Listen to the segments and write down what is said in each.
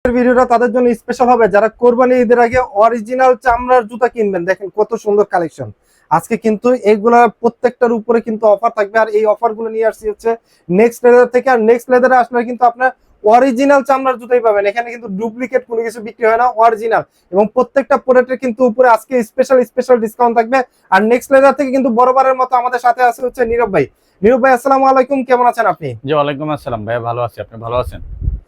ভিডিওটা তাদের জন্য স্পেশাল হবে যারা কোরবানি ঈদের আগে অরিজিনাল চামড়ার জুতা কিনবেন। দেখেন কত সুন্দর কালেকশন। আজকে কিন্তু এইগুলা প্রত্যেকটার উপরে কিন্তু অফার থাকবে, আর এই অফার গুলো নিয়ে আসছি হচ্ছে নেক্সট লেদার থেকে। আর নেক্সট লেদারে আসলে কিন্তু আপনার অরিজিনাল চামড়ার জুতাই পাবেন, এখানে কিন্তু ডুপ্লিকেট কোনো কিছু বিক্রি হয় না, অরিজিনাল। এবং প্রত্যেকটা প্রোডাক্টের কিন্তু উপরে আজকে স্পেশাল ডিসকাউন্ট থাকবে। আর নেক্সট লেদার থেকে কিন্তু বরাবরের মতো আমাদের সাথে আছে হচ্ছে নীরব ভাই। নীরব ভাই, আসসালামু আলাইকুম, কেমন আছেন আপনি? জি, ওয়ালাইকুম আসসালাম ভাইয়া, ভালো আছি। আপনি ভালো আছেন?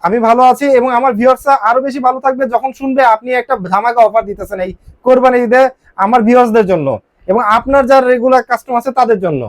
আমি ভালো আছি, এবং আমার ভিউয়ার্সরা আরো বেশি ভালো থাকবে যখন শুনবে আপনি একটা ধামাকা অফার দিতেছেন এই কোরবানি ঈদে আমার ভিউয়ার্সদের জন্য এবং আপনার যারা রেগুলার কাস্টমার আছে তাদের জন্য।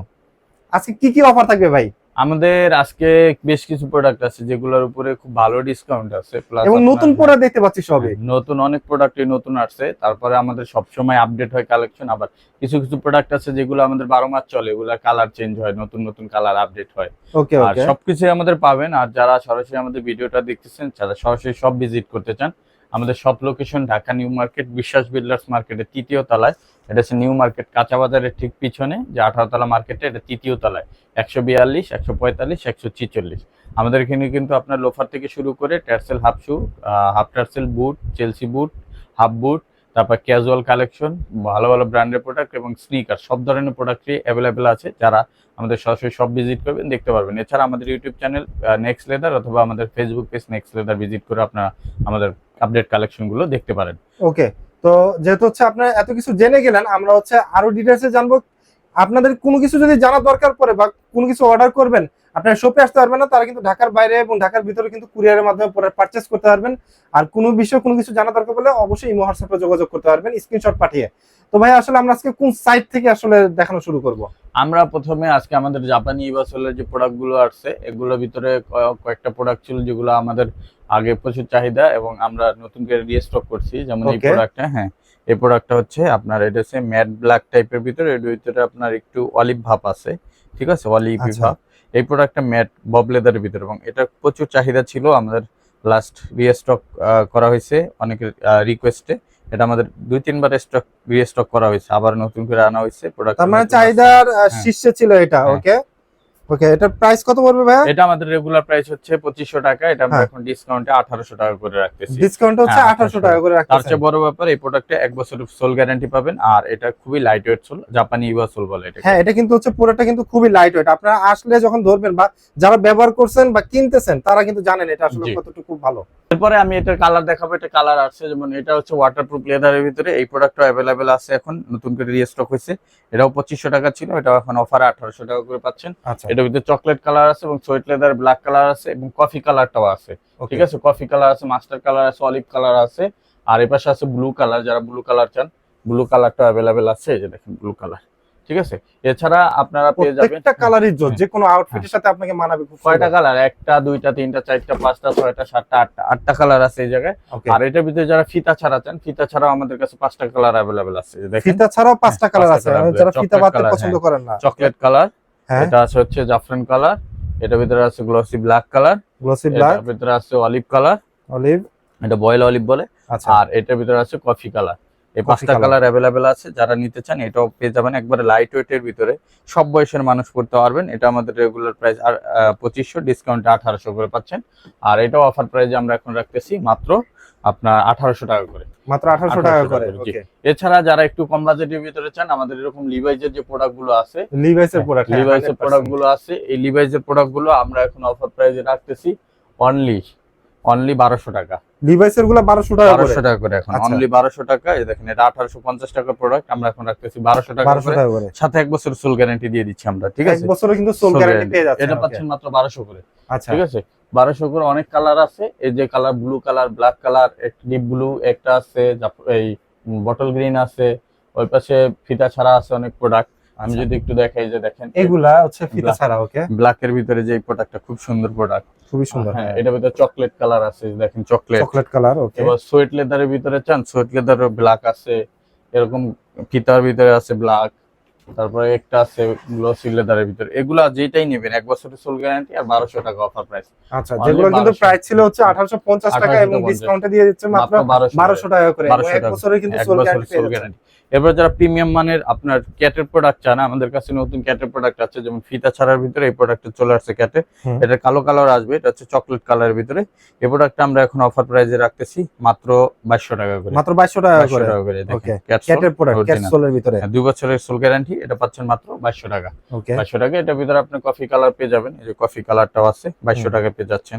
আজকে কি কি অফার থাকবে ভাই? আমাদের আজকে বেশ কিছু প্রোডাক্ট আছে যেগুলোর উপরে খুব ভালো ডিসকাউন্ট আছে, প্লাস এবং নতুন প্রোডাক্ট দেখতে পাচ্ছি সবই। নতুন অনেক প্রোডাক্টই নতুন আসছে। তারপরে আমাদের সব সময় আপডেট হয় কালেকশন। আবার কিছু কিছু প্রোডাক্ট আছে যেগুলো আমাদের 12 মাস চলে, এগুলা কালার চেঞ্জ হয়, নতুন নতুন কালার আপডেট হয়। ওকে আর ওকে। সবকিছু আমাদের পাবেন। আর যারা সরাসরি আমাদের ভিডিওটা দেখতেছেন, যারা সরাসরি সব ভিজিট করতে চান, আমাদের সব লোকেশন ঢাকা নিউ মার্কেট বিশ্বাস বিল্ডার্স মার্কেটের 3য় তলায়। এটা হচ্ছে নিউ মার্কেট কাঁচা বাজারের ঠিক পিছনে, যে 18 তলা মার্কেটে, এটা 3য় তলায়। 142, 145, 146। আমাদের এখানে কিন্তু আপনার লোফার থেকে শুরু করে tassel half shoe, half tassel boot, Chelsea boot, half boot, তারপর ক্যাজুয়াল কালেকশন, ভালো ভালো ব্র্যান্ডের প্রোডাক্ট এবং স্নিকার, সব ধরনের প্রোডাক্টই অ্যাভেলেবেল আছে। যারা আমাদের সরাসরি সব ভিজিট করবেন দেখতে পারবেন। এছাড়া আমাদের ইউটিউব চ্যানেল নেক্সট লেদার অথবা আমাদের Facebook page next leather visit করে আপনারা আমাদের আপডেট কালেকশনগুলো দেখতে পারেন। ওকে, তো যেহেতু হচ্ছে আপনারা এত কিছু জেনে গেলেন, আমরা হচ্ছে আরো ডিটেলসে জানবো। আপনাদের কোনো কিছু যদি জানার দরকার পড়ে বা কোনো কিছু অর্ডার করবেন, আপনারা শপে আসতে পারবেন না, তারা কিন্তু ঢাকার বাইরে এবং ঢাকার ভিতরে কিন্তু কুরিয়ারের মাধ্যমে পারচেস করতে পারবেন। আর কোনো বিষয় কোনো কিছু জানার দরকার পড়লে অবশ্যই ইমো হোয়াটসঅ্যাপে যোগাযোগ করতে পারবেন স্ক্রিনশট পাঠিয়ে। তো ভাই, আসলে আমরা আজকে কোন সাইট থেকে আসলে দেখানো শুরু করব? আমরা প্রথমে আজকে আমাদের জাপানি ইভাসলের যে প্রোডাক্টগুলো আসছে, এগুলোর ভিতরে কয়েকটা প্রোডাক্ট ছিল যেগুলো আমাদের আগে প্রচুর চাহিদা এবং আমরা নতুন করে রিস্টক করছি। যেমন এই প্রোডাক্টটা, হ্যাঁ, এই প্রোডাক্টটা হচ্ছে আপনার, এটা হচ্ছে ম্যাট ব্ল্যাক টাইপের ভিতরে, এর ভিতরে আপনার একটু অলিভ ভাব আছে, ঠিক আছে, অলিভ ভাব। এই প্রোডাক্টটা ম্যাট বব লেদারের ভিতরে এবং এটা প্রচুর চাহিদা ছিল। আমাদের লাস্ট রিস্টক করা হয়েছে অনেকের রিকোয়েস্টে। এটা আমাদের 2-3 বার রিস্টক করা হয়েছে, আবার নতুন করে আনা হয়েছে প্রোডাক্ট। তার মানে চাহিদার শীর্ষে ছিল এটা। ওকে ওকে, এটার প্রাইস কত পড়বে ভাই? এটা আমাদের রেগুলার প্রাইস হচ্ছে 2500 টাকা। এটা আমরা এখন ডিসকাউন্টে 1800 টাকা করে রাখতেছি। ডিসকাউন্ট হচ্ছে 1800 টাকা করে রাখতেছি। তার চেয়ে বড় ব্যাপার, এই প্রোডাক্টে 1 বছরের সোল গ্যারান্টি পাবেন। আর এটা খুবই লাইট ওয়েট সোল, জাপানি ইভা সোল বলে এটা। হ্যাঁ, এটা কিন্তু হচ্ছে পুরোটা কিন্তু খুবই লাইট ওয়েট। আপনারা আসলে যখন ধরবেন বা যারা ব্যবহার করছেন বা কিনতেছেন তারা কিন্তু জানেন এটা আসলে কতটুকু ভালো। এরপরে আমি এটার কালার দেখাবো। এটা কালার আছে, যেমন এটা হচ্ছে ওয়াটারপ্রুফ লেদারের ভিতরে। এই প্রোডাক্টটা অ্যাভেলেবেল আছে, এখন নতুন করে রিস্টক হয়েছে। এটাও 2500 টাকা ছিল, এটাও এখন অফারে 1800 টাকা করে পাচ্ছেন। এটার ভিতরে চকলেট কালার আছে এবং সোয়েট লেদার ব্ল্যাক কালার আছে এবং কফি কালারটাও আছে, ঠিক আছে। কফি কালার আছে, মাস্টার কালার আছে, অলিভ কালার আছে। আর এই পাশে আছে ব্লু কালার, যারা ব্লু কালার চান ব্লু কালারটা অ্যাভেলেবেল আছে, এই যে দেখেন ব্লু কালার, ঠিক আছে। এছাড়া আপনারা পেয়ে যাবেন প্রত্যেকটা কালারই যে কোনো আউটফিটের সাথে আপনাকে মানাবে। খুব কয়টা কালার, 1টা 2টা 3টা 4টা 5টা 6টা 7টা 8টা কালার আছে এই জায়গায়। আর এটার ভিতরে যারা ফিতা ছাড়া চান, ফিতা ছাড়াও আমাদের কাছে 5টা কালার अवेलेबल আছে। দেখেন ফিতা ছাড়াও 5টা কালার আছে, যারা ফিতা বাদতে পছন্দ করেন না। চকলেট কালার, এটা আছে হচ্ছে জাফরান কালার, এটার ভিতরে আছে গ্লসি ব্ল্যাক কালার, এটার ভিতরে আছে অলিভ কালার, এটা বয়েল অলিভ বলে। আর এটার ভিতরে আছে কফি কালার। এই 5টা কালার अवेलेबल আছে, যারা নিতে চান এটাও পেয়ে যাবেন। একবারে লাইট ওয়েটের ভিতরে, সব বয়সের মানুষ পড়তে পারবেন। এটা আমাদের রেগুলার প্রাইস আর 2500, ডিসকাউন্টে 1800 করে পাচ্ছেন। আর এটাও অফার প্রাইসে আমরা এখন রাখতেছি মাত্র আপনার 1800 টাকা করে, মাত্র 1800 টাকা করে। এছাড়া যারা একটু কম বাজেটের ভিতরে চান, আমাদের এরকম লিভাইজের যে প্রোডাক্টগুলো আছে, লিভাইজের প্রোডাক্টগুলো আছে, এই লিভাইজের প্রোডাক্টগুলো আমরা এখন অফার প্রাইসে রাখতেছি অনলি 1200 টাকা। লিভাইসের গুলো 1200 টাকা করে এখন, অনলি 1200 টাকা। এই দেখেন, এটা 1850 টাকা প্রোডাক্ট, আমরা এখন রাখতেছি 1200 টাকা করে, সাথে 1 বছর সোল গ্যারান্টি দিয়ে দিচ্ছি আমরা, ঠিক আছে। 1 বছরের কিন্তু সোল গ্যারান্টি পেয়ে যাচ্ছেন। এটা পাচ্ছেন মাত্র 1200 করে, ঠিক আছে। 1200 করে অনেক কালার আছে। এই যে colour, blue colour, black colour, একটা ডিপ ব্লু একটা আছে, এই বটল গ্রিন আছে, ওই পাশে ফিতা ছাড়া আছে অনেক প্রোডাক্ট। আমি যদি একটু দেখাই, যে দেখেন এগুলা হচ্ছে ফিতা ছাড়া। ওকে, ব্ল্যাক এর ভিতরে যে প্রোডাক্টটা খুব সুন্দর প্রোডাক্ট, খুবই সুন্দর। হ্যাঁ, এটার ভিতরে চকলেট কালার আছে, দেখেন চকলেট কালার। ওকে, এবার সোয়েট লেদারের ভিতরে চান, সোয়েট লেদারের ব্ল্যাক আছে, এরকম ফিতার ভিতরে আছে ব্ল্যাক, তারপরে একটা আছে গ্লসি লেদারের ভিতরে, এগুলা যেটাই নেবেন 1 বছরের সোল গ্যারান্টি আর 1200 টাকা অফার প্রাইস। আচ্ছা, যেগুলো কিন্তু প্রাইস ছিল হচ্ছে 1850 টাকা এবং 1850 ডিসকাউন্টে দিয়ে দিচ্ছে মাত্র 1200 টাকা করে, এবং 1 বছরের কিন্তু সোল গ্যারান্টি। এবার যারা প্রিমিয়াম মানের আপনার ক্যাটের প্রোডাক্ট চান, আমাদের কাছে নতুন ক্যাটের প্রোডাক্ট আছে, যেমন ফিতা ছাড়ার ভিতরে এই প্রোডাক্টটা চলে আসছে ক্যাটে, এটা কালো কালার আসবে, এটা হচ্ছে চকলেট কালারের ভিতরে। এই প্রোডাক্টটা আমরা এখন অফার প্রাইসে রাখতেছি মাত্র 2200 টাকা করে, মাত্র 2200 টাকা করে। ওকে, ক্যাটের প্রোডাক্ট, ক্যাট সোলের ভিতরে 2 বছরের সোল গ্যারান্টি, এটা পাচ্ছেন মাত্র 2200 টাকা। ওকে, 2200 টাকা। এটার ভিতরে আপনি কফি কালার পেয়ে যাবেন, এই যে কফি কালারটাও আছে, 2200 টাকা পেয়ে যাচ্ছেন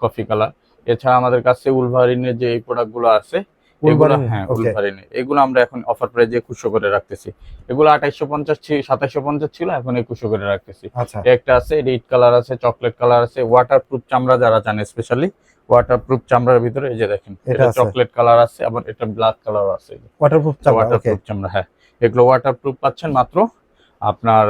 কফি কালার। এছাড়া আমাদের কাছে উলভারিনের যে এই প্রোডাক্টগুলো আছে, এগুলো হ্যাঁ উলভারিনের, এগুলো আমরা এখন অফার প্রাইসে 2100 করে রাখতেছি। এগুলো 2850 2750 ছিল, এখন 2100 করে রাখতেছি। আচ্ছা, একটা আছে রেড কালার আছে, চকলেট কালার আছে, ওয়াটারপ্রুফ চামড়া যারা চান, স্পেশালি ওয়াটারপ্রুফ চামড়ার ভিতরে এই যে দেখেন, এটা চকলেট কালার আছে, আবার এটা ব্ল্যাক কালার আছে, ওয়াটারপ্রুফ চামড়া। ওকে, চামড়া, হ্যাঁ এগুলো ওয়াটারপ্রুফ পাচ্ছেন মাত্র আপনার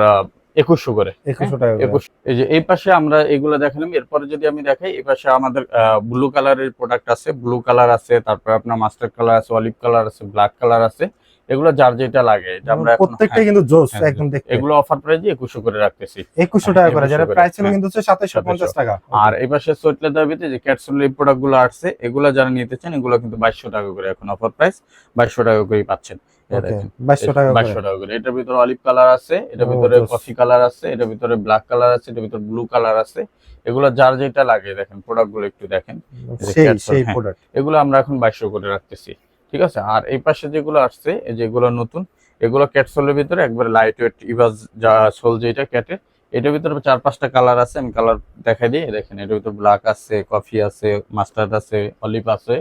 2100 করে। 2100 টাকা করে। এই যে এই পাশে আমরা এগুলো দেখালাম, এরপরে যদি আমি দেখাই, এই পাশে আমাদের ব্লু কালারের প্রোডাক্ট আছে, ব্লু কালার আছে, তারপর আপনার মাস্টার্ড কালার আছে, অলিভ কালার আছে, ব্ল্যাক কালার আছে, এগুলো যার যেটা লাগে, এটা আমরা প্রত্যেকটাই কিন্তু জোস একদম দেখতে। এগুলো অফার প্রাইসে 2100 করে রাখতেছি, 2100 টাকা করে, যারা প্রাইস ছিল কিন্তু হচ্ছে 2750 টাকা। আর এই পাশে সোয়েট লেদার ভিতরে যে ক্যাটসোলের এই প্রোডাক্টগুলো আসছে, এগুলো যারা নিতে চান, এগুলো কিন্তু 2200 টাকা করে এখন অফার প্রাইস, 2200 টাকা করেই পাচ্ছেন। 2200 টাকা করে। এটার ভিতরে অলিভ কালার আছে, এটার ভিতরে কফি কালার আছে, এটার ভিতরে ব্ল্যাক কালার আছে, এটার ভিতরে ব্লু কালার আছে, এগুলো যার যেটা লাগে দেখেন, প্রোডাক্টগুলো একটু দেখেন, সেই প্রোডাক্ট এগুলো আমরা এখন 2200 করে রাখতেছি, ঠিক আছে। আর এই পাশে যেগুলো আসছে, এই যেগুলো নতুন, এগুলো ক্যাটসোলের ভিতরে একবার লাইট ওয়েট ইভাজ যা সোল যেটা ক্যাটে, এটার ভিতরে 4-5টা কালার আছে, আমি কালার দেখাই দিই। দেখেন এটার ভিতরে ব্ল্যাক আছে, কফি আছে, মাস্টার্ড আছে, অলিভ আছে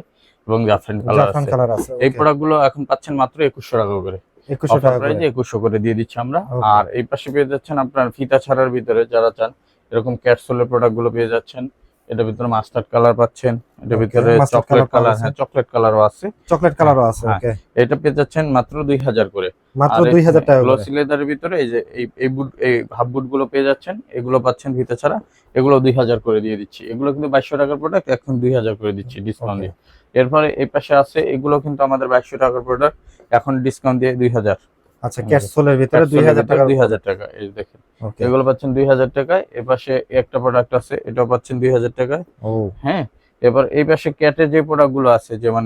এবং জাফরান কালার আছে। এই প্রোডাক্টগুলো এখন পাচ্ছেন মাত্র 2100 টাকা করে, 2100 টাকা করে, 2100 করে দিয়ে দিচ্ছি আমরা। আর এই পাশে পেয়ে যাচ্ছেন আপনার ফিতা ছাড়ার ভিতরে যারা চান, এরকম ক্যাটসোলের প্রোডাক্টগুলো পেয়ে যাচ্ছেন। এটার ভিতরে মাস্টার্ড কালার পাচ্ছেন, এটার ভিতরে চকলেট কালার, হ্যাঁ চকলেট কালারও আছে, চকলেট কালারও আছে। ওকে, এটা পেয়ে যাচ্ছেন মাত্র 2000 করে, মাত্র 2000 টাকা করে। গ্লসি লেদারের ভিতরে এই যে এই বুট, এই হাফ বুট গুলো পেয়ে যাচ্ছেন, এগুলো পাচ্ছেন ফিতা ছাড়া, এগুলো 2000 করে দিয়ে দিচ্ছি। এগুলো কিন্তু 2200 টাকার প্রোডাক্ট, এখন 2000 করে দিচ্ছি ডিসকাউন্ট দিয়ে। এরপরে এই পাশে আছে, এগুলো কিন্তু আমাদের 2200 টাকার প্রোডাক্ট, এখন ডিসকাউন্ট দিয়ে 2000। আচ্ছা, ক্যাটসোলের ভিতরে 2000 টাকা, 2000 টাকা, এই দেখেন এগুলো পাচ্ছেন 2000 টাকায়। এই পাশে একটা প্রোডাক্ট আছে, এটাও পাচ্ছেন 2000 টাকায়। ও হ্যাঁ, এবার এই পাশে ক্যাটের যে প্রোডাক্ট গুলো আছে, যেমন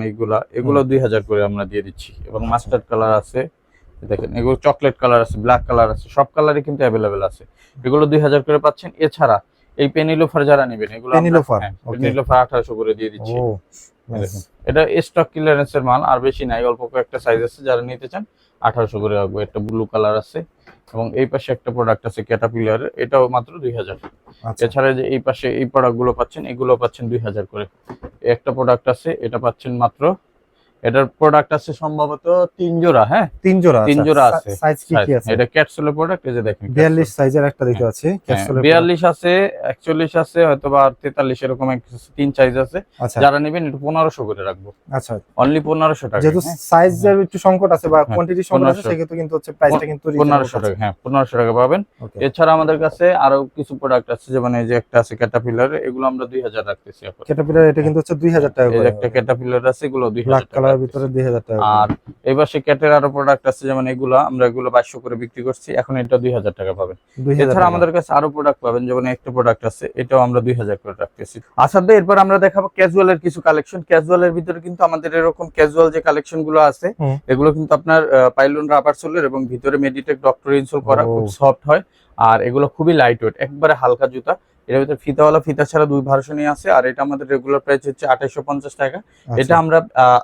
এগুলো 2000 করে আমরা দিয়ে দিচ্ছি। এবং মাস্টার্ড কালার আছে, দেখেন এগুলো চকলেট কালার আছে, ব্ল্যাক কালার আছে, সব কালারই কিন্তু অ্যাভেলেবেল আছে, এগুলো 2000 করে পাচ্ছেন। এছাড়া এই পেনিলোফার যারা নেবেন, এগুলো পেনিলোফার 1800 করে দিয়ে দিচ্ছি। এটা স্টক ক্লিয়ারেন্সের মাল, আর বেশি নাই, অল্প কয়েকটা সাইজ আছে, যারা নিতে চান 1800 করে রাখবো। একটা ব্লু কালার আছে, এবং এই পাশে একটা প্রোডাক্ট আছে ক্যাটাপিলারের, এটাও মাত্র 2000। এছাড়া যে এই পাশে এই প্রোডাক্ট গুলো পাচ্ছেন, এগুলো পাচ্ছেন 2000 করে। একটা প্রোডাক্ট আছে, এটা পাচ্ছেন মাত্র, এটার প্রোডাক্ট আছে সম্ভবত 3 জোড়া, হ্যাঁ 3 জোড়া আছে। সাইজ কি আছে? এটা ক্যাটসোলের প্রোডাক্ট, এই যে দেখেন 42 সাইজের একটা দেখতে পাচ্ছি, ক্যাটসোলের 42 আছে, 41 আছে, হয়তো বা 43, এরকম 3 সাইজ আছে। যারা নেবেন একটু 1500 করে রাখবো। আচ্ছা, অনলি 1500 টাকা, যেহেতু সাইজের একটু সংকট আছে বা কোয়ান্টিটি সংকট আছে, সেক্ষেত্রে কিন্তু হচ্ছে প্রাইসটা কিন্তু 1500 টাকা, হ্যাঁ 1500 টাকা পাবেন। এছাড়া আমাদের কাছে আরো কিছু প্রোডাক্ট আছে, যেমন এই যে একটা আছে ক্যাটাপিলার, এগুলো আমরা 2000 রাখতেছি এখন। ক্যাটাপিলার এটা কিন্তু হচ্ছে 2000 টাকা করে। একটা ক্যাটাপিলার আছে, এগুলো 2000 ব্ল্যাক কালারের ভিতরে 2000 টাকা। আর এবার সে ক্যাটের আরো প্রোডাক্ট আছে, যেমন এগুলো আমরা 2200 করে বিক্রি করছি, এখন এটা 2000 টাকা পাবেন। এছাড়া আমাদের কাছে আরো প্রোডাক্ট পাবেন, যেমন একটা প্রোডাক্ট আছে, এটাও আমরা 2000 করে রাখতেছি। আসাদ ভাই, এরপর আমরা দেখাবো ক্যাজুয়ালের কিছু কালেকশন। ক্যাজুয়ালের ভিতরে কিন্তু আমাদের এরকম ক্যাজুয়াল যে কালেকশন গুলো আছে, এগুলো কিন্তু আপনার পাইলন রাবার সোলের এবং ভিতরে মেডিটেক ডক্টর ইনসোল করা, খুব সফট হয়, আর এগুলো খুবই লাইট ওয়েট, একবারে হালকা জুতা। এর ভিতরে ফিতাওয়ালা, ফিতা ছাড়া 2 ভার্সনই আছে। আর এটা আমাদের রেগুলার প্রাইস হচ্ছে 2850 টাকা। এটা আমরা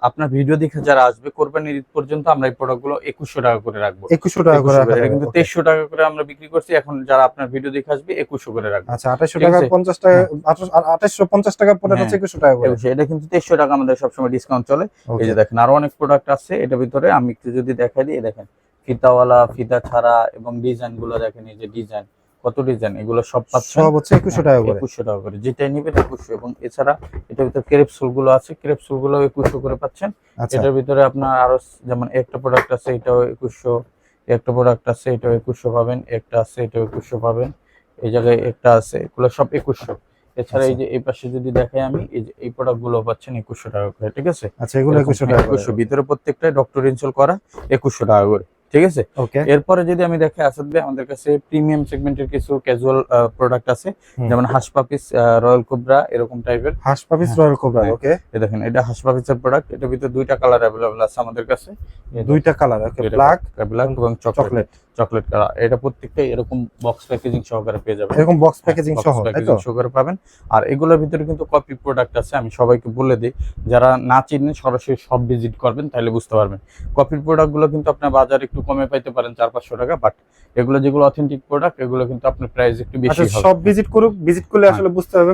আপনার ভিডিও দেখে যারা আসবে কোরবানির ঈদ পর্যন্ত আমরা এই প্রোডাক্টগুলো 2100 টাকা করে রাখবো। 2100 টাকা করে, এটা কিন্তু 2300 টাকা করে আমরা বিক্রি করছি, এখন যারা আপনার ভিডিও দেখে আসবে 2100 করে রাখবো। আচ্ছা, 2800 টাকা 50 টাকা, 2850 টাকা প্রোডাক্ট হচ্ছে 2100 টাকা করে। এটা কিন্তু 2300 টাকা আমাদের সবসময় ডিসকাউন্ট চলে। এই যে দেখেন আরো অনেক প্রোডাক্ট আছে এটার ভিতরে, আমি একটু যদি দেখাই দিই, দেখেন ফিতাওয়ালা, ফিতা ছাড়া, এবং ডিজাইন গুলো দেখেন, এই যে ডিজাইন, কত ডিজাইন, এগুলো সব পাচ্ছেন, সব হচ্ছে 2100 টাকা করে, 2100 টাকা করে, যেটাই নিবেন 2100। এবং এছাড়া এটার ভিতরে ক্রেপসুল গুলো আছে, ক্রেপসুল গুলো 2100 করে পাচ্ছেন। এটার ভিতরে আপনার আরো যেমন একটা প্রোডাক্ট আছে, এটাও 2100, একটা প্রোডাক্ট আছে, এটাও 2100 পাবেন, একটা আছে, এটাও 2100 পাবেন, এই জায়গায় একটা আছে, এগুলো সব 2100। এছাড়া এই যে এই পাশে যদি দেখাই আমি, এই যে এই প্রোডাক্ট গুলো পাচ্ছেন 2100 টাকা করে, ঠিক আছে। আচ্ছা, এগুলো 2100 টাকা করে। 2100 ভিতরে প্রত্যেকটাই ডক্টর ইনসোল করা, 2100 টাকা করে। ঠিক আছে। ওকে। এরপরে যদি আমি দেখি আসাদ ভাই আমাদের কাছে প্রিমিয়াম সেগমেন্টের কিছু ক্যাজুয়াল প্রোডাক্ট আছে, যেমন হাস পাপিস, রয়্যাল কোবরা এরকম টাইপের। হাস পাপিস, হ্যাঁ, রয়্যাল কোবরা। হ্যাঁ। ওকে, এই দেখেন এটা হাস পাপিসের প্রোডাক্ট, এটার ভিতরে দুইটা কালার অ্যাভেলেবল আছে আমাদের কাছে। দুইটা কালার। ওকে, ব্ল্যাক এবং চকলেট। Chocolate colour. এটা প্রত্যেকটাই এরকম বক্স প্যাকেজিং সহকারে পেয়ে যাবেন, এরকম বক্স প্যাকেজিং সহ, তাই তো? সহকারে পাবেন। আর এগুলোর ভিতরে কিন্তু কপি প্রোডাক্ট আছে, আমি সবাইকে বলে দিই, যারা না চিনেন সরাসরি সব ভিজিট করবেন তাহলে বুঝতে পারবেন। কপির প্রোডাক্টগুলো কিন্তু আপনার বাজারে একটু কমে পাইতে পারেন 400-500 টাকা, বাট এগুলো যেগুলো অথেন্টিক প্রোডাক্ট এগুলো কিন্তু আপনার প্রাইস একটু বেশি হবে। সব ভিজিট করলে আসলে বুঝতে হবে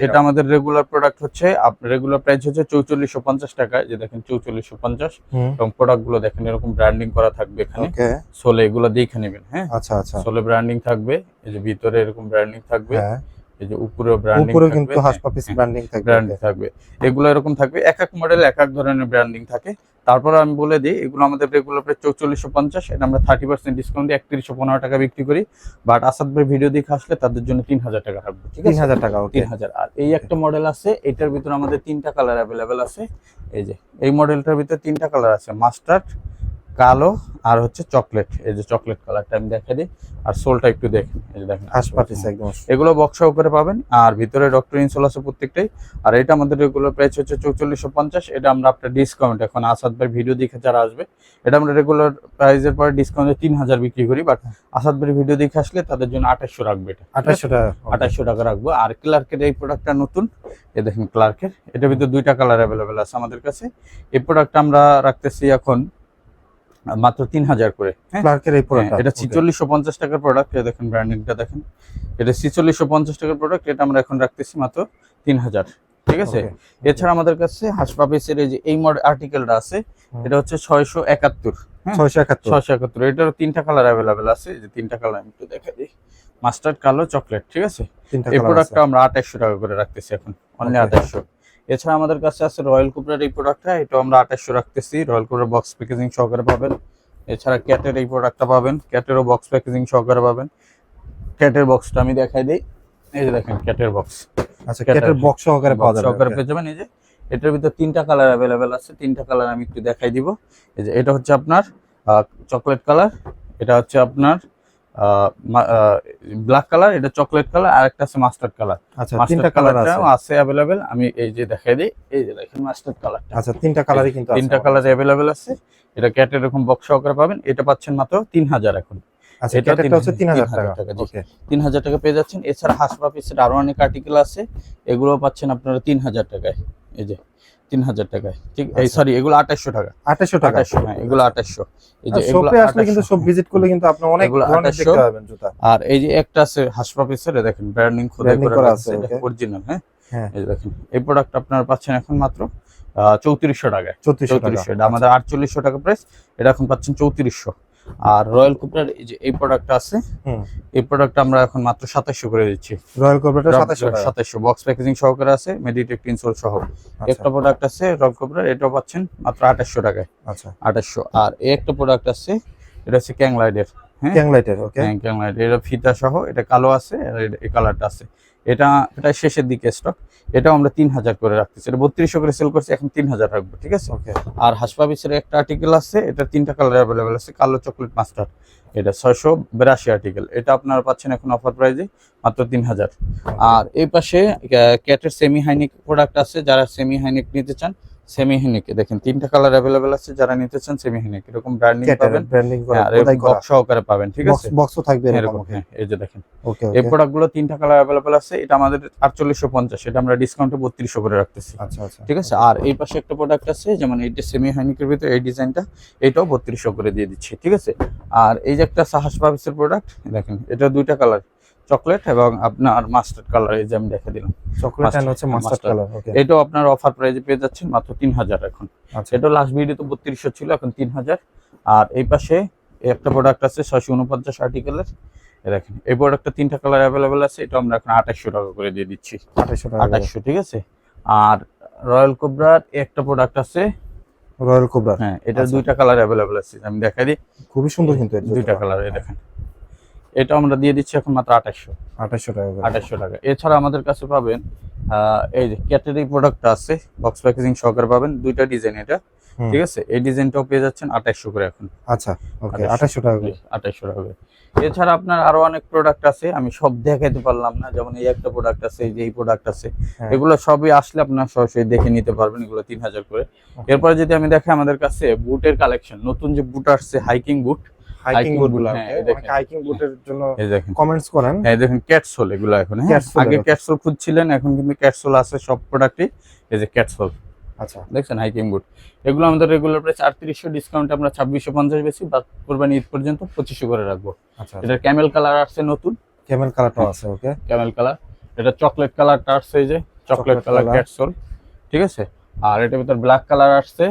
এটা আমাদের রেগুলার প্রোডাক্ট হচ্ছে, রেগুলার প্রাইস হচ্ছে 4450 টাকা। যে দেখেন 4450, এবং প্রোডাক্ট গুলো দেখেন এরকম ব্র্যান্ডিং করা থাকবে এখানে। ওকে, সোলে এগুলো দেখে নেবেন। হ্যাঁ, আচ্ছা আচ্ছা। সোলে ব্র্যান্ডিং থাকবে, এই যে ভিতরে এরকম ব্র্যান্ডিং থাকবে, হ্যাঁ, এই যে উপরেও ব্র্যান্ডিং উপরে থাকবে, কিন্তু হাস পাপিস ব্র্যান্ডিং থাকবে। ব্র্যান্ডিং থাকবে। এগুলো এরকম থাকবে, এক এক মডেল এক এক ধরনের ব্র্যান্ডিং থাকে। তারপর আমি বলে দিই, এগুলো আমাদের রেগুলার প্রাইস 4450, এটা আমরা 30% ডিসকাউন্ট দিয়ে 3115 টাকা বিক্রি করি। বাট আসাদ ভাই ভিডিও দেখে আসলে তাদের জন্য 3000 টাকা থাকবে, ঠিক আছে? 3000 টাকা। ওকে, 3000। আর এই একটা মডেল আছে, এটার ভিতরে আমাদের 3টা কালার অ্যাভেলেবেল আছে। এই যে এই মডেলটার ভিতরে 3টা কালার আছে, মাস্টার্ড, কালো আর হচ্ছে চকলেট। এই যে চকলেট কালারটা আমি দেখাই দিই, আর সোলটা একটু দেখেন, এই যে দেখেন হাস পাপিস একদম। এগুলো বক্স সহকারে পাবেন, আর ভিতরে ডক্টর ইনসোল আছে প্রত্যেকটাই। আর এটা আমাদের রেগুলার প্রাইস হচ্ছে 4450, এটা আমরা আপনার ডিসকাউন্ট এখন আসাদ ভাই ভিডিও দেখে যারা আসবে, এটা আমরা রেগুলার প্রাইসের পরে ডিসকাউন্টে 3000 বিক্রি করি। বাট আসাদ ভাই ভিডিও দেখে আসলে তাদের জন্য 2800 রাখবে, এটা 2800 টাকা। 2800 টাকা রাখবো। আর ক্লার্কের এই প্রোডাক্টটা নতুন, এই দেখেন ক্লার্কের, এটার ভিতরে 2টা কালার অ্যাভেলেবেল আছে আমাদের কাছে। এই প্রোডাক্টটা আমরা রাখতেছি এখন মাত্র 3000 করে। হ্যাঁ, ক্লার্কের এই প্রোডাক্ট, এটা 4650 টাকার প্রোডাক্ট। দেখেন ব্র্যান্ডিংটা দেখেন, এটা 4650 টাকার প্রোডাক্ট, এটা আমরা এখন রাখতেছি মাত্র 3000, ঠিক আছে? এছাড়া আমাদের কাছে হাস পাপিসের এই মডেল আর্টিকেলটা আছে, এটা হচ্ছে 671। 671, এটারও 3টা কালার অ্যাভেলেবেল আছে। যে 3টা কালার আমি একটু দেখাই দিই, মাস্টার্ড, কালো, চকলেট, ঠিক আছে? এই প্রোডাক্টটা আমরা 2800 টাকা করে রাখতেছি এখন, অনলি 2800। এছাড়া আমাদের কাছে আছে রয়্যাল কোবরার এই প্রোডাক্টটা, এটা আমরা 2800 রাখতেছি, রয়্যাল কোবরার বক্স প্যাকেজিং সহকারে পাবেন। এছাড়া ক্যাটের এই প্রোডাক্টটা পাবেন, ক্যাটেরও বক্স প্যাকেজিং সহকারে পাবেন। ক্যাটের বক্সটা আমি দেখাই দিই, এই যে দেখেন ক্যাটের বক্স। আচ্ছা, ক্যাটের বক্স সহকারে পাওয়া যাবে, সহকারে পেয়ে যাবেন। এই যে এটার ভিতরে 3টা কালার অ্যাভেলেবেল আছে, 3টা কালার আমি একটু দেখাই দিব। এই যে এটা হচ্ছে আপনার চকলেট কালার, এটা হচ্ছে আপনার ব্ল্যাক কালার, এটা চকলেট কালার, আর একটা আছে মাস্টার্ড কালার। আচ্ছা, 3টা কালার আছে অ্যাভেলেবেল, আমি এই যে দেখাই দিই, এই যে দেখেন মাস্টার্ড কালারটা। আচ্ছা, 3টা কালারই কিন্তু আছে, 3টা কালার অ্যাভেলেবেল আছে। এটা ক্যাটের এরকম বক্স সহকারে পাবেন, এটা পাচ্ছেন মাত্র 3000 এখন। আচ্ছা, এটা হচ্ছে 3000 টাকা। ওকে, 3000 টাকা পেয়ে যাচ্ছেন। এছাড়া হাস পাপিসের আরো অনেক আর্টিকেল আছে, এগুলো পাচ্ছেন আপনারা 3000 টাকায়। এই যে 3000 টাকায়, ঠিক? এই সরি, এগুলো 2800 টাকা। 2800 টাকা। 2800, হ্যাঁ, এগুলো 2800। এই যে এগুলো শপে আসলে কিন্তু সব ভিজিট করলে কিন্তু আপনি অনেক ধরনের দেখতে পাবেন জুতা। আর এই যে একটা আছে হাস পাপিসের, দেখেন ব্র্যান্ডিং খোদাই করা আছে, এটা অরিজিনাল। হ্যাঁ, এই দেখেন এই প্রোডাক্ট আপনারা পাচ্ছেন এখন মাত্র 3400 টাকায়। 3400, এটা আমাদের 4800 টাকা প্রাইস, এটা এখন পাচ্ছেন 3400। আর রয়্যাল কোবরার এই যে এই প্রোডাক্টটা আছে, এই প্রোডাক্টটা আমরা এখন মাত্র 2700 করে দিচ্ছি। রয়্যাল কোবরাটা 2700 বক্স প্যাকেজিং সহকারে আছে, মেডিটেক ইনসোল সহ। একটা প্রোডাক্ট আছে রয়্যাল কোবরার, এটাও পাচ্ছেন মাত্র 2800 টাকায়। আচ্ছা, 2800। আর এই একটা প্রোডাক্ট আছে, এটা হচ্ছে ক্যাংলাইডের। হ্যাঁ, ক্যাংলাইটের। ওকে, হ্যাঁ, ক্যাংলাইট, এটা ফিতা সহ, এটা কালো আছে, আর এই কালারটা আছে। এটা শেষের দিকে স্টক, এটাও আমরা 3000 করে রাখতেছি। এটা 3200 করে সেল করছি, এখন 3000 রাখবো, ঠিক আছে? ওকে। আর হাস পাপিসের একটা আর্টিকেল আছে, এটা 3টা কালার অ্যাভেলেবেল আছে, কালো, চকলেট, মাস্টার্ড। এটা 682 আর্টিকেল, এটা আপনারা পাচ্ছেন এখন অফার প্রাইসে মাত্র 3000। আর এই পাশে ক্যাটের সেমি হাইনেক প্রোডাক্ট আছে, যারা সেমি হাইনেক নিতে চান, সেমি হাইনেক দেখেন 3টা কালার অ্যাভেলেবেল আছে, যারা নিতে চান সেমি হাইনেক এরকম ব্র্যান্ডিং পাবেন, ব্র্যান্ডিং করা, আর বক্স সহকারে পাবেন, ঠিক আছে? বক্সও থাকবে এরকম। হ্যাঁ, এই যে দেখেন ওকে, এই প্রোডাক্টগুলো 3টা কালার অ্যাভেলেবেল আছে, এটা আমাদের 4850, এটা আমরা ডিসকাউন্টে 3200 করে রাখতেছি। আচ্ছা আচ্ছা, ঠিক আছে? আর এই পাশে একটা প্রোডাক্ট আছে, যেমন এইটা সেমি হাইনিকের ভিতরে এই ডিজাইনটা, এটাও 3200 করে দিয়ে দিচ্ছি, ঠিক আছে? আর এই যে একটা হাস পাপিসের প্রোডাক্ট দেখেন, এটা 2টা কালার, চকলেট এবং আপনার মাস্টার্ড কালার, এই যে আমি দেখে দিলাম চকলেট এন্ড হচ্ছে মাস্টার্ড কালার। ওকে, এটাও আপনার অফার প্রাইসে পেয়ে যাচ্ছেন মাত্র 3000 এখন। আচ্ছা, এটা লাস্ট ভিডিওতে 3200 ছিল, এখন 3000। আর এই পাশে একটা প্রোডাক্ট আছে 649 আর্টিকেলের, দেখেন এই প্রোডাক্টটা 3টা কালার অ্যাভেলেবেল আছে, এটা আমরা এখন 2800 টাকা করে দিয়ে দিচ্ছি। 2800, ঠিক আছে? আর রয়্যাল কোবরার একটা প্রোডাক্ট আছে, রয়্যাল কোবরা, হ্যাঁ, এটা 2টা কালার অ্যাভেলেবেল আছে, আমি দেখাই দিই। খুবই সুন্দর কিন্তু, 2টা কালার, এই দেখেন, এটা আমরা দিয়ে দিচ্ছি এখন মাত্র 2800 টাকা। 2800 টাকা। এছাড়া আমাদের কাছে পাবেন এই যে ক্যাটারি প্রোডাক্টটা আছে, বক্স প্যাকেজিং সহকারে পাবেন, 2টা ডিজাইন, এটা ঠিক আছে, এই ডিজাইনটাও পেয়ে যাচ্ছেন 2800 করে এখন। আচ্ছা, ওকে, 2800 টাকা করে। 2800 টাকা করে। এছাড়া আপনার আরো অনেক প্রোডাক্ট আছে, আমি সব দেখাইতে পারলাম না। যেমন এই একটা প্রোডাক্ট আছে, এই যে এই প্রোডাক্ট আছে, হ্যাঁ। এগুলো সবই আসলে আপনার সরাসরি দেখে নিতে পারবেন। এগুলো 3000 করে। এরপরে যদি আমি দেখাই, আমাদের কাছে বুটের কালেকশন, নতুন যে বুট আসছে হাইকিং বুট, হাইকিং বুটগুলো, হ্যাঁ, এই অনেকে দেখেন। হাইকিং বুটের জন্য এই দেখেন, কমেন্টস করেন। হ্যাঁ দেখেন ক্যাটসোল এগুলো এখন, হ্যাঁ ক্যাটসোল আগে এর, ক্যাটসোল খুঁজছিলেন, এখন কিন্তু ক্যাটসোল আছে সব প্রোডাক্টই। এই যে ক্যাটসোল আচ্ছা, দেখছেন, হাইকিং বুট, এগুলো আমাদের রেগুলার প্রাইস 3800, ডিসকাউন্ট আমরা 2650 বেশি, বা কোরবানি ঈদ পর্যন্ত 2500 করে রাখবো। আচ্ছা, এটা ক্যামেল কালার আসছে নতুন, ক্যামেল কালারটাও আছে, ওকে, ক্যামেল কালার। এটা চকলেট কালারটা আসছে, এই যে চকলেট কালার ক্যাটসোল, ঠিক আছে। আর এটার ভিতর ব্ল্যাক কালার আসছে,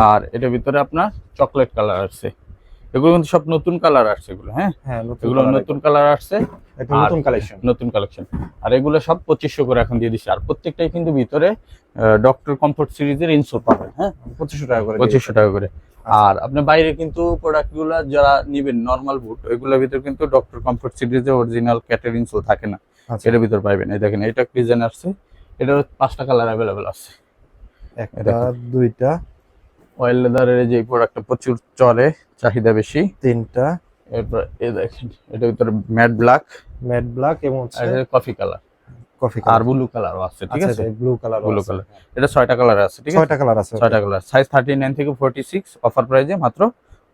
আর এটার ভিতরে আপনার চকলেট কালার আসছে। এগুলো কিন্তু সব নতুন কালার আসছে এগুলো, হ্যাঁ হ্যাঁ, এগুলো নতুন কালার আসছে, একটা নতুন কালেকশন, নতুন কালেকশন। আর এগুলো সব 2500 করে এখন দিয়ে দিচ্ছে। আর প্রত্যেকটাই কিন্তু ভিতরে ডক্টর কমফোর্ট সিরিজের ইনসোল পাবেন, হ্যাঁ 2500 টাকা করে, 2500 টাকা করে। আর আপনি বাইরে কিন্তু প্রোডাক্টগুলো যারা নেবেন নরমাল বুট, ওইগুলোর ভিতর কিন্তু ডক্টর কমফোর্ট সিরিজের অরিজিনাল ক্যাটের ইনসোল থাকে না, আচ্ছা, এর ভিতর পাইবেন। এই দেখেন, এটা ডিজাইন আসছে, এটার 5টা কালার अवेलेबल আছে। একটা, দুইটা, অয়েল লেদারের যে প্রোডাক্টটা প্রচুর চলে, চাহিদা বেশি। তিনটা, এরপর এই দেখেন, এটার ভিতরে ম্যাট ব্ল্যাক, ম্যাট ব্ল্যাক এবং কফি কালার, কফি আর কালার, ব্লু কালারও আছে, ঠিক আছে, ব্লু কালার, ব্লু কালার। এটা 6টা কালার আছে, ঠিক আছে, 6টা কালার আছে, 6টা কালার, সাইজ 39 থেকে 46, অফার প্রাইসে মাত্র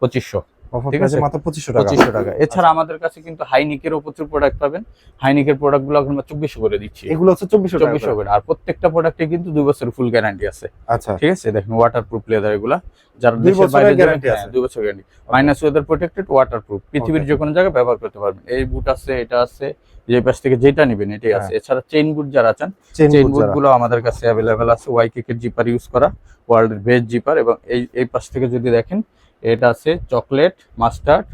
2500, অফার ঠিক প্রাইসে আছে, মাত্র 2500 টাকা। 2500 টাকা। এছাড়া আমাদের কাছে কিন্তু হাইনিকেরও প্রচুর প্রোডাক্ট পাবেন। হাইনিকের প্রোডাক্টগুলো এখন আমরা 2400 করে দিচ্ছি, এগুলো হচ্ছে 2400 টাকা 2400 করে। আর প্রত্যেকটা প্রোডাক্টে কিন্তু 2 বছরের ফুল গ্যারান্টি আছে, আচ্ছা, ঠিক আছে। দেখেন ওয়াটারপ্রুফ লেদার, এগুলা যারা 2 দেশের বছরের বাইরে যাবেন, গ্যারান্টি হ্যাঁ আছে, 2 বছর guarantee, minus weather protected, waterproof, পৃথিবীর যে কোনো জায়গায় ব্যবহার করতে পারবেন। এই বুট আছে, এটা আছে, যে পাশ থেকে যেটা নেবেন এটাই আছে। এছাড়া চেইন বুট যারা চান, চেইন বুট গুলো আমাদের কাছে অ্যাভেলেবেল আছে। ওয়াইকেকের জিপার ইউজ করা, ওয়ার্ল্ডের বেস্ট জিপার। এবং এই পাশ থেকে যদি দেখেন, এটা আছে চকলেট, মাস্টার্ড,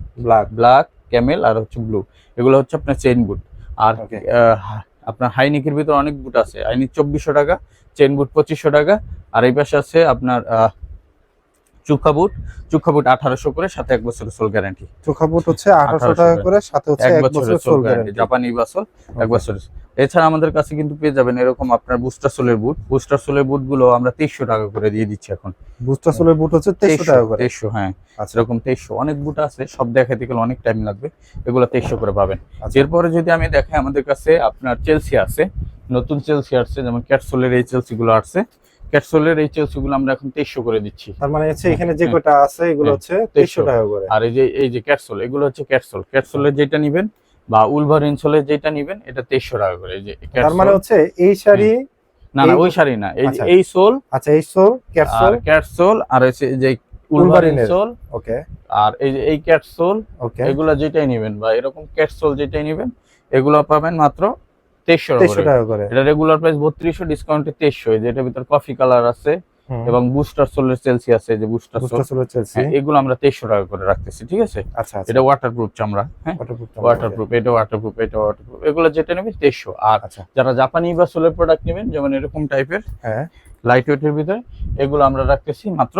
ব্ল্যাক, ক্যামেল, আর হচ্ছে ব্লু। এগুলো হচ্ছে আপনার চেইন বুট। আর আপনার হাইনিকের ভিতরে অনেক বুট আছে। হাইনিক 2400 টাকা, চেইন বুট 2500 টাকা। আর এই পাশে আছে আপনার চুক্কা বুট 1800 করে, সাথে 1 বছরের সোল গ্যারান্টি। চোখা বুট হচ্ছে 1800 টাকা করে, সাথে হচ্ছে 1 বছরের সোল গ্যারান্টি, জাপানি বাসল 1 বছরের। এছাড়া আমাদের কাছে কিন্তু পেয়ে যাবেন এরকম আপনার বুস্টার সোলের বুট। বুস্টার সোলের বুট গুলো আমরা 2300 টাকা করে দিয়ে দিচ্ছি এখন। বুস্টার সোলের বুট হচ্ছে 2300 টাকা করে, 2300, হ্যাঁ আচ্ছা, এরকম 2300। অনেক বুট আছে, সব দেখাতে গেলে অনেক টাইম লাগবে, এগুলো 2300 করে পাবেন। আচ্ছা। এরপরে যদি আমি দেখাই, আমাদের কাছে আপনার চেলসি আছে, নতুন চেলসি আসছে, যেমন ক্যাটসোলের এই চেলসি গুলো আসছে। ক্যাটসোলের এই চেলসি গুলো আমরা এখন 2300 করে দিচ্ছি। তার মানে হচ্ছে এখানে যে কয়টা আছে এগুলো হচ্ছে 2300 টাকা করে। আর এই যে ক্যাটসোল, এগুলো হচ্ছে ক্যাটসোলের যেটা নিবেন, বা উলভারিন সোলের যেটা নিবেন, এটা 2300 টাকা করে। এই যে তার মানে হচ্ছে এই শাড়ি, না ওই শাড়ি না, এই যে এই সোল, আচ্ছা এই সোল, ক্যাটসোল, আর হচ্ছে যে উলভারিন সোল, ওকে, আর এই যে এই ক্যাটসোল, ওকে, এগুলো যেটাই নেবেন, বা এরকম ক্যাটসোল যেটাই নেবেন, এগুলো পাবেন মাত্র 2300 টাকা করে। এটা রেগুলার প্রাইস 3200, ডিসকাউন্টে 2300। যেটা ভিতর কফি কালার আছে এবং বুস্টার সোলের চেলসি আছে, যে বুস্টার সোলের চেলসি, এগুলো আমরা 2300 টাকা করে রাখতেছি, ঠিক আছে। আচ্ছা, এটা ওয়াটারপ্রুফ চামড়া, হ্যাঁ ওয়াটারপ্রুফ, এটা ওয়াটারপ্রুফ, এটা ওয়াটারপ্রুফ, এগুলো যেটা নেবে 2300। আর যারা জাপানি বা সোলের প্রোডাক্ট নেবেন, যেমন এরকম টাইপের, হ্যাঁ লাইট ওয়েটের ভিতরে, এগুলো আমরা রাখতেছি মাত্র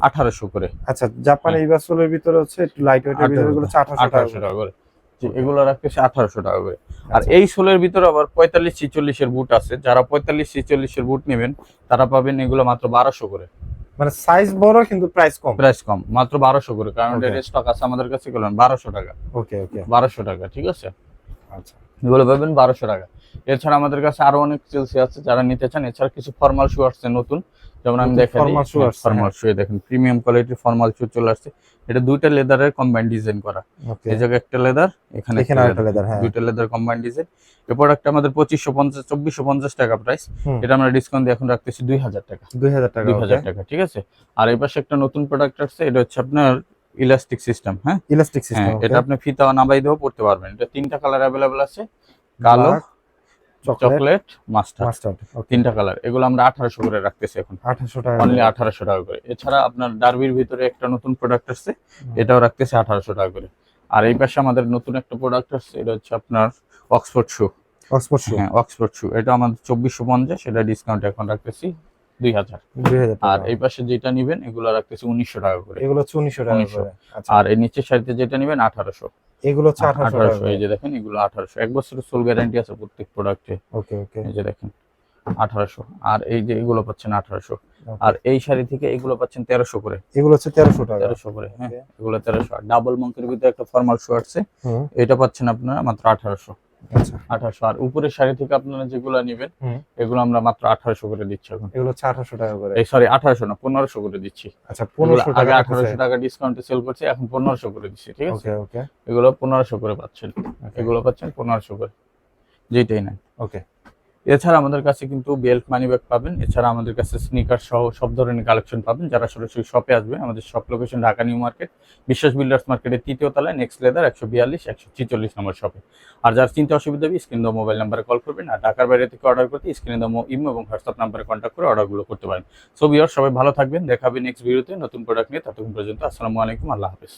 1800 করে। আচ্ছা, জাপানি বা সোলের ভিতরে হচ্ছে একটু লাইট ওয়েটের ভিতরে, এগুলো 1800 টাকা করে, এগুলো রাখতেছি 1800 টাকা করে। আর এই সোলের ভিতরে আবার 45-46 এর বুট আছে। যারা 45-46 এর বুট নেবেন, তারা পাবেন এগুলো মাত্র 1200 করে। মানে সাইজ বড় কিন্তু প্রাইস কম, মাত্র 1200 করে, কারণ এর স্টক আছে আমাদের কাছে, এগুলো 1200 টাকা। ওকে 1200 টাকা, ঠিক আছে। আচ্ছা, এগুলো পাবেন 1200 টাকা। এছাড়া আমাদের কাছে আরো অনেক চেলসি আছে যারা নিতে চান। এছাড়া কিছু ফর্মাল শু আসছে নতুন, যেমন আমি দেখাই, ফর্মাল শু দেখেন, প্রিমিয়াম কোয়ালিটির ফর্মাল শু চলে আসছে। এটা দুইটা লেদারের কম্বাইন্ড ডিজাইন করা, এই জায়গায় একটা লেদার, এখানে একটা লেদার, দুইটা লেদার কম্বাইন্ড ডিজাইন। এই প্রোডাক্টটা আমাদের 2450 টাকা প্রাইস, এটা আমরা ডিসকাউন্ট দিয়ে এখন রাখতেছি 2000 টাকা, 2000 টাকা, ঠিক আছে। আর এই পাশে একটা নতুন প্রোডাক্ট আসছে, এটা হচ্ছে আপনার ইলাস্টিক সিস্টেম, হ্যাঁ ইলাস্টিক সিস্টেম, এটা আপনি ফিতা নামাই দিয়েও পড়তে পারবেন। এটা 3টা কালার अवेलेबल আছে, কালো, চকলেট, মাস্টার্ড, 3টা কালার। এগুলো আমরা 1800 করে রাখতেছি এখন, 1800 টাকা, অনলি 1800 টাকা করে। এছাড়া আপনার ডার্বির ভিতরে একটা নতুন প্রোডাক্ট আসছে, এটাও রাখতেছি 1800 টাকা করে। আর এই পাশে আমাদের নতুন একটা প্রোডাক্ট আসছে, এটা হচ্ছে আপনার অক্সফোর্ড শু, হ্যাঁ অক্সফোর্ড শু, এটা আমাদের 2450, এটা ডিসকাউন্ট এখন রাখতেছি 2000। আর এই পাশে যেটা নেবেন, এগুলো রাখতেছি 1900 টাকা করে, এগুলো হচ্ছে 1900 টাকা করে। আর এই নিচের সাইডে যেটা নেবেন 1800, এগুলো হচ্ছে 1800। এই যে দেখেন, এগুলো 1800, 1 বছরের সোল গ্যারান্টি আছে প্রত্যেক প্রোডাক্টে। ওকে, এই যে দেখেন 1800। আর এই যে এগুলো পাচ্ছেন 1800। আর এই শাড়ি থেকে এগুলো পাচ্ছেন 1300 করে। এগুলো হচ্ছে 1300 টাকা। 1300 করে, হ্যাঁ এগুলো 1300। আর ডাবল মঙ্কের ভিতরে একটা ফর্মাল শু আসছে, এটা পাচ্ছেন আপনারা মাত্র 1800। আচ্ছা 1800। আর উপরের শাড়ি থেকে আপনারা যেগুলো নেবেন এগুলো আমরা মাত্র 1800 করে দিচ্ছি এখন। এগুলো হচ্ছে 1800 টাকা করে। এই সরি 1800 না, 1500 করে দিচ্ছি। আচ্ছা 1500 টাকা। আগে 1800 টাকা ডিসকাউন্টে সেল করছি, এখন 1500 করে দিচ্ছি, ঠিক আছে? ওকে ওকে। এগুলো 1500 করে পাচ্ছেন, এগুলো পাচ্ছেন 1500 করে, যেটাই নেন। ওকে। এছাড়া আমাদের কাছে কিন্তু বেল্ট মানি ব্যাগ পাবেন, এছাড়া আমাদের কাছে স্নিকার সহ সব ধরনের কালেকশন পাবেন। যারা সরাসরি শপে আসবে, আমাদের shop location Dhaka new market, বিশ্বাস বিল্ডার্স মার্কেটের ৩য় তলায়, নেক্সট লেদার 142 146 নম্বর শপে। আর যার চিন্তা অসুবিধা হবে স্ক্রিন দেওয়া মোবাইল নাম্বারে কল করবেন। আর ঢাকার বাইরে থেকে অর্ডার করতে স্ক্রিনে দেওয়া ইমো এবং হোয়াটসঅ্যাপ নাম্বারে কন্ট্যাক্ট করে অর্ডারগুলো করতে পারেন। সো ভিউয়ার্স, সবাই ভালো থাকবেন, দেখা হবে নেক্সট ভিডিওতে নতুন প্রোডাক্ট নিয়ে। ততক্ষণ পর্যন্ত আসসালামু আলাইকুম, আল্লাহ হাফেজ।